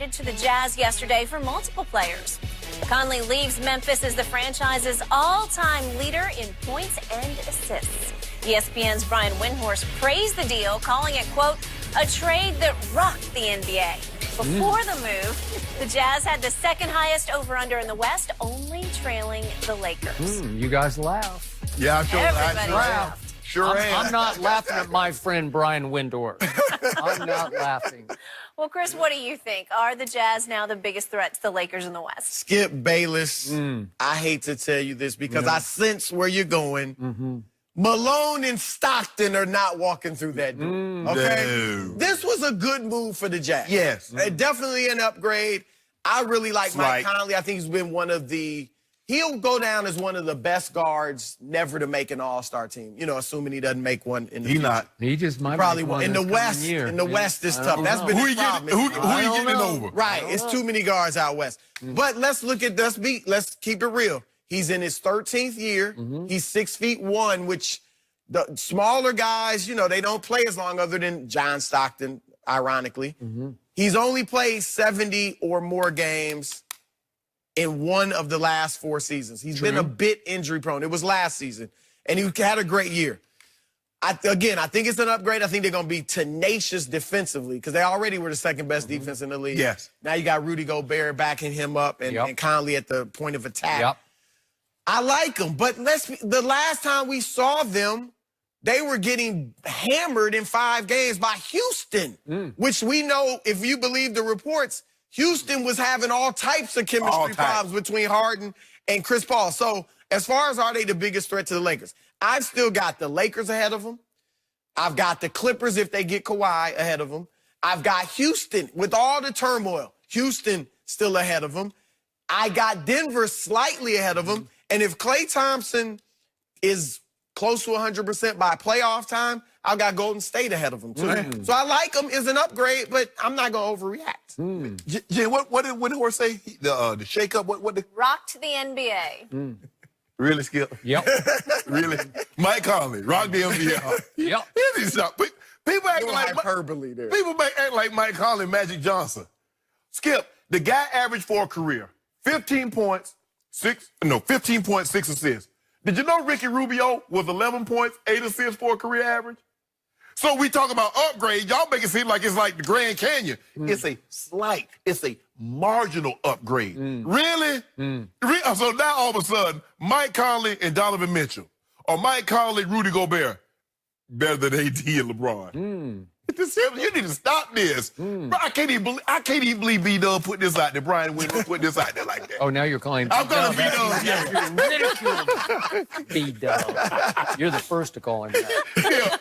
traded to the Jazz yesterday for multiple players. Conley leaves Memphis as the franchise's all-time leader in points and assists. ESPN's Brian Windhorst praised the deal, calling it, quote, a trade that rocked the NBA. Before the move, the Jazz had the second highest over-under in the West, only trailing the Lakers. You guys laugh. Yeah, I'm sure. Everybody laughed. I'm not laughing at my friend Brian Windhorst. I'm not laughing. Well, Chris, what do you think? Are the Jazz now the biggest threat to the Lakers in the West? Skip Bayless, I hate to tell you this because I sense where you're going. Malone and Stockton are not walking through that door. Okay? No. This was a good move for the Jazz. Yes. Definitely an upgrade. I really like Mike Conley. I think he's been he'll go down as one of the best guards never to make an all-star team. You know, assuming he doesn't make one in the future. not. He just might Probably make won't. one In the this West, coming year. in the West, it's tough. That's been Who the he problem. getting over? Right. It's too many guards out West. But let's keep it real. He's in his 13th year. He's 6'1", which the smaller guys, you know, they don't play as long other than John Stockton, ironically. He's only played 70 or more games in one of the last 4 seasons. He's been a bit injury prone. It was last season. And he had a great year. I think it's an upgrade. I think they're going to be tenacious defensively because they already were the second best defense in the league. Yes. Now you got Rudy Gobert backing him up and Conley at the point of attack. I like them, but the last time we saw them, they were getting hammered in 5 games by Houston, which we know, if you believe the reports, Houston was having all types of chemistry problems between Harden and Chris Paul. So as far as are they the biggest threat to the Lakers, I've still got the Lakers ahead of them. I've got the Clippers if they get Kawhi ahead of them. I've got Houston with all the turmoil. Houston still ahead of them. I got Denver slightly ahead of them. And if Klay Thompson is close to 100% by playoff time, I've got Golden State ahead of them, too. So I like them as an upgrade, but I'm not going to overreact. Jen, what did Windhorst say? The shake-up? What the... Rocked the NBA. Really, Skip? Yep. Really? Mike Conley, rock the NBA. Yep. People act like hyperbole there. People act like Mike Conley, Magic Johnson. Skip, the guy averaged for a career 15 points, 15.6 assists. Did you know Ricky Rubio was 11 points, 8 assists for a career average? So we talk about upgrade. Y'all make it seem like it's like the Grand Canyon. It's a marginal upgrade. Really? So now all of a sudden, Mike Conley and Donovan Mitchell, or Mike Conley, Rudy Gobert, better than AD and LeBron. You need to stop this. Bro, I can't even believe B-Dub put this out there. Brian Windhorst put this out there like that. Oh, now you're calling I'm calling B-Dub. You're ridiculed. B-Dub. You're the first to call him that.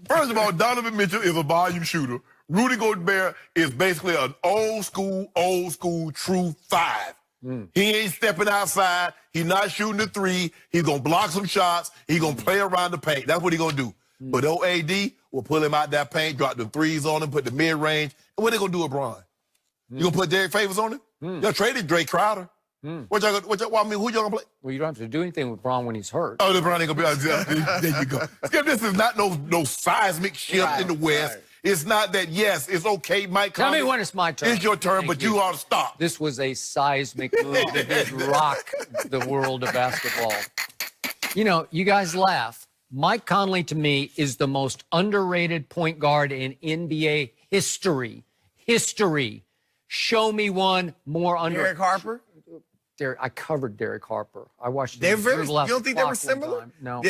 First of all, Donovan Mitchell is a volume shooter. Rudy Gobert is basically an old school, true 5. He ain't stepping outside. He's not shooting the 3. He's going to block some shots. He's going to play around the paint. That's what he's going to do. But old AD will pull him out that paint, drop the 3s on him, put the mid-range. And what they going to do with Bron? You going to put Derek Favors on him? Y'all traded Drake Crowder. Who y'all going to play? Well, you don't have to do anything with Bron when he's hurt. Oh, LeBron ain't going to be out there. You go. This is not no seismic shift in the West. It's not that, yes, it's okay, Mike Conley. Tell me when it's my turn. It's your turn, but you ought to stop. This was a seismic move that did rock the world of basketball. You know, you guys laugh. Mike Conley, to me, is the most underrated point guard in NBA history. Show me one more under. Derek Harper? I covered Derek Harper. I watched. They're very. You don't think they were similar? No.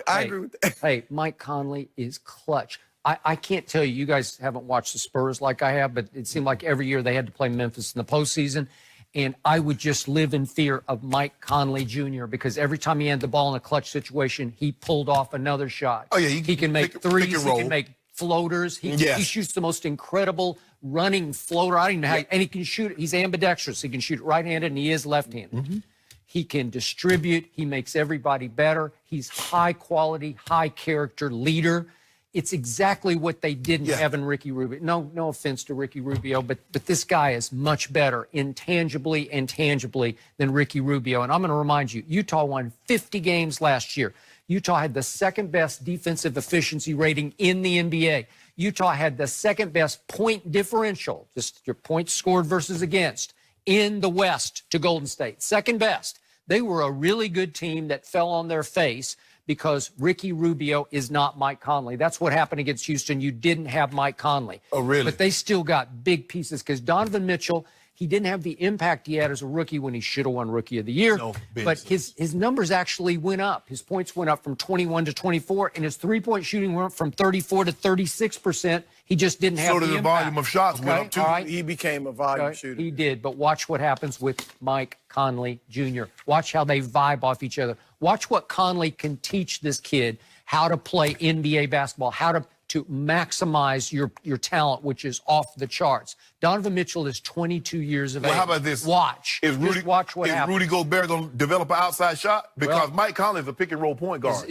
I agree with that. Hey, Mike Conley is clutch. I can't tell you. You guys haven't watched the Spurs like I have, but it seemed like every year they had to play Memphis in the postseason. And I would just live in fear of Mike Conley Jr. because every time he had the ball in a clutch situation, he pulled off another shot. Oh, yeah. He can make threes. He can make floaters. He shoots the most incredible running floater. I don't even know how. And he can shoot. He's ambidextrous. He can shoot right-handed, and he is left-handed. He can distribute. He makes everybody better. He's high-quality, high-character leader. It's exactly what they didn't have in Ricky Rubio. No offense to Ricky Rubio, but this guy is much better intangibly and tangibly than Ricky Rubio. And I'm going to remind you, Utah won 50 games last year. Utah had the second best defensive efficiency rating in the NBA. Utah had the second best point differential, just your points scored versus against, in the West to Golden State. Second best. They were a really good team that fell on their face because Ricky Rubio is not Mike Conley. That's what happened against Houston. You didn't have Mike Conley. Oh, really? But they still got big pieces because Donovan Mitchell, he didn't have the impact he had as a rookie when he should have won Rookie of the Year. No but his numbers actually went up. His points went up from 21 to 24, and his three-point shooting went from 34 to 36%. He just didn't have the impact. So did the volume of shots went up, too. All right. He became a volume shooter. He did, but watch what happens with Mike Conley Jr. Watch how they vibe off each other. Watch what Conley can teach this kid, how to play NBA basketball, how to maximize your talent, which is off the charts. Donovan Mitchell is 22 years of age. Well, how about this? Watch. Just watch what happens. Is Rudy Gobert going to develop an outside shot? Because Mike Conley is a pick-and-roll point guard.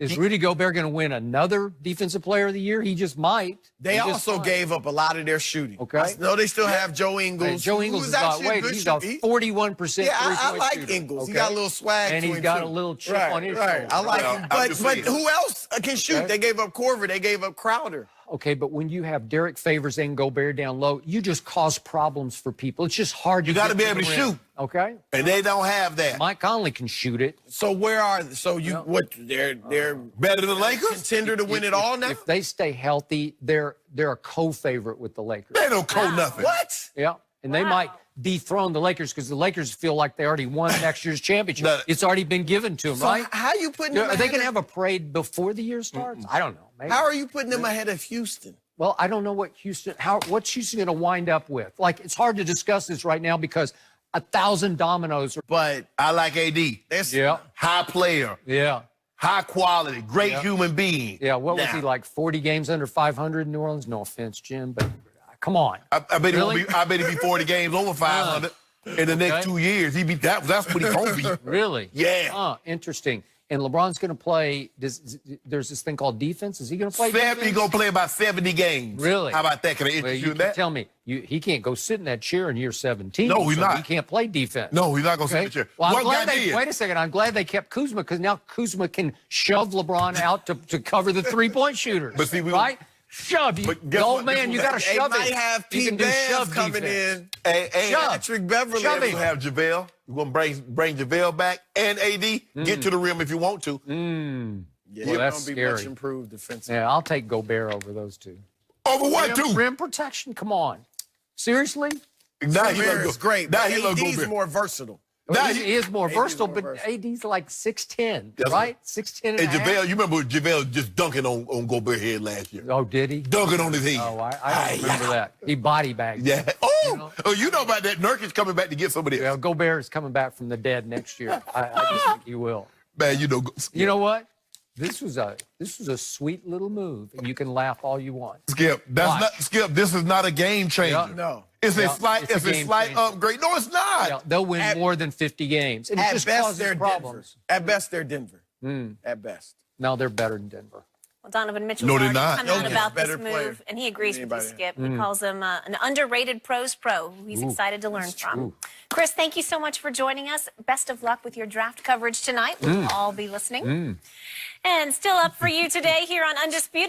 Is Rudy Gobert going to win another Defensive Player of the Year? He just might. They also gave up a lot of their shooting. Okay. No, they still have Joe Ingles. Joe Ingles is about, he's about 41%. Yeah, I like Ingles. Okay. He got a little swag and to he's him, got too. a little chip on his shoulder. I like him. But who else can shoot? Okay. They gave up Korver. They gave up Crowder. Okay, but when you have Derek Favors and Gobert down low, you just cause problems for people. It's just hard. You got to be able to shoot. Okay. And they don't have that. Mike Conley can shoot it. So where are they? So they're better than the Lakers? Contender to win it all now? If they stay healthy, they're a co-favorite with the Lakers. They don't nothing. What? Yeah. And they might dethrone the Lakers because the Lakers feel like they already won next year's championship. It's already been given to them, So right? how are you putting them Are they going to ahead have a parade before the year starts? I don't know. Maybe. How are you putting them ahead of Houston? Well, I don't know what's Houston going to wind up with. Like, it's hard to discuss this right now because 1,000 dominoes. But I like AD. Yeah. High player. Yeah. High quality. Great human being. Yeah. What was he, like 40 games under 500 in New Orleans? No offense, Jim, but come on. I bet he'll be 40 games over 500 in the next 2 years. That's what he's going to be. Really? Yeah. Interesting. And LeBron's going to play, there's this thing called defense. Is he going to play defense? He's going to play about 70 games. Really? How about that? Can I interest you in that? Tell me, he can't go sit in that chair in year 17. No, he's not. He can't play defense. No, he's not going to sit in the chair. Well, wait a second. I'm glad they kept Kuzma because now Kuzma can shove LeBron out to cover the three-point shooters. But see, right? Shove. The old man, you got to shove it. They might have Pete Bev coming in. Patrick Beverly. We're going to have JaVale. We're going to bring JaVale back and AD. Get to the rim if you want to. Yeah, well, that's going to be scary. much improved defensively. Yeah, I'll take Gobert over those two. Over what, too? Rim protection? Come on. Seriously? Now Gobert is great. Now AD's more versatile. Well, he is more versatile, but AD's like 6'10", right? 6'10" and a half. JaVale, you remember JaVale just dunking on Gobert's head last year? Oh, did he? Dunking on his head. Oh, I don't remember that. He body bagged. Yeah. You know about that. Nurkic coming back to get some of this. Well, Gobert is coming back from the dead next year. I just think he will. Man, you know what? This was a sweet little move, and you can laugh all you want. Skip, this is not a game changer. Yeah, no. It's a slight upgrade. No, it's not. Yeah, they'll win more than 50 games. And it just causes problems. At best, they're Denver. At best. No, they're better than Denver. Well, Donovan Mitchell's No, they're already not. come out about this Better move, player and he agrees than with you, anybody. Skip. He calls him an underrated pros pro who he's excited to learn from. Chris, thank you so much for joining us. Best of luck with your draft coverage tonight. We'll all be listening. And still up for you today here on Undisputed.